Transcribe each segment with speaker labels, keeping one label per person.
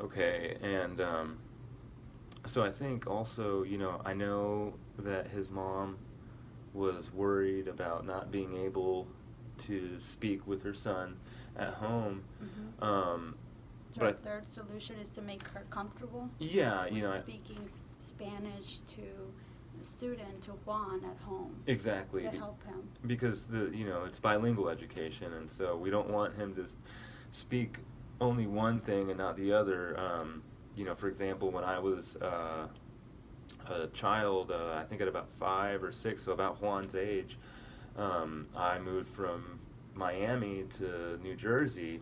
Speaker 1: Okay, and so I think also, I know that his mom was worried about not being able to speak with her son at
Speaker 2: Yes.
Speaker 1: home.
Speaker 2: Hmm.
Speaker 1: Um,
Speaker 2: So our
Speaker 1: but
Speaker 2: third solution is to make her comfortable
Speaker 1: yeah,
Speaker 2: with speaking Spanish to the student, to Juan at home,
Speaker 1: exactly
Speaker 2: to help him.
Speaker 1: because it's bilingual education, and so we don't want him to speak only one thing and not the other. For example, when I was a child, I think at about 5 or 6, so about Juan's age, I moved from Miami to New Jersey,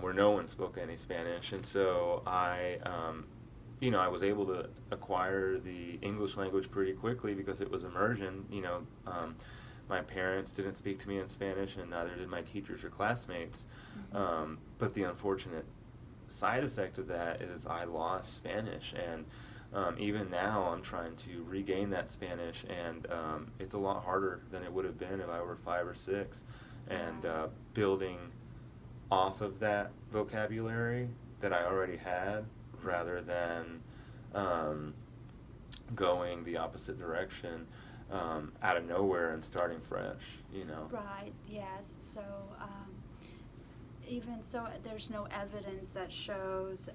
Speaker 1: where no one spoke any Spanish, and so I was able to acquire the English language pretty quickly because it was immersion. My parents didn't speak to me in Spanish, and neither did my teachers or classmates.
Speaker 2: Hmm.
Speaker 1: But the unfortunate side effect of that is I lost Spanish, and even now I'm trying to regain that Spanish, and it's a lot harder than it would have been if I were 5 or 6, and
Speaker 2: Right.
Speaker 1: building off of that vocabulary that I already had rather than um, going the opposite direction out of nowhere and starting fresh.
Speaker 2: Right. Yes. So even so, there's no evidence that shows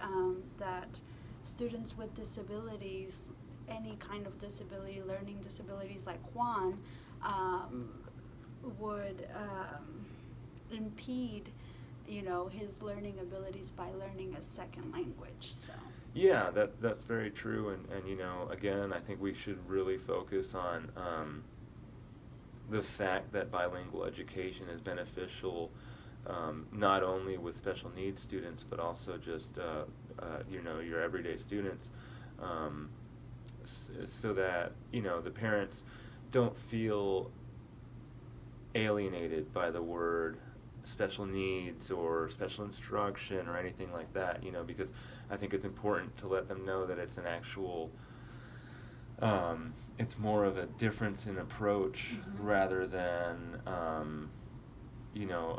Speaker 2: that students with disabilities, any kind of disability, learning disabilities like Juan, um, would impede, his learning abilities by learning a second language. So.
Speaker 1: Yeah, that's very true, and again, I think we should really focus on the fact that bilingual education is beneficial not only with special needs students but also just your everyday students, um, so that the parents don't feel alienated by the word special needs or special instruction or anything like that, because I think it's important to let them know that it's an actual it's more of a difference in approach
Speaker 2: Hmm.
Speaker 1: rather than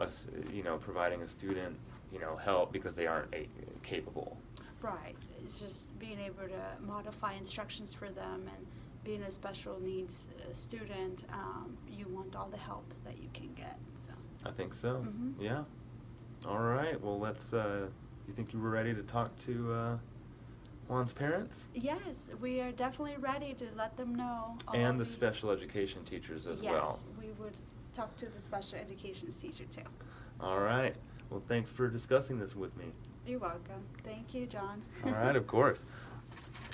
Speaker 1: us providing a student help because they aren't capable.
Speaker 2: Right. It's just being able to modify instructions for them, and being a special needs student, you want all the help that you can get. So.
Speaker 1: I think so.
Speaker 2: Hmm.
Speaker 1: Yeah. All right. Well, let's. You think you were ready to talk to Juan's parents
Speaker 2: Yes, we are definitely ready to let them know all
Speaker 1: and the
Speaker 2: the.
Speaker 1: special education teachers as well?
Speaker 2: Yes, we would talk to the special education teacher too.
Speaker 1: All right. Well, thanks for discussing this with me.
Speaker 2: You're welcome. Thank you, John.
Speaker 1: All right, of course.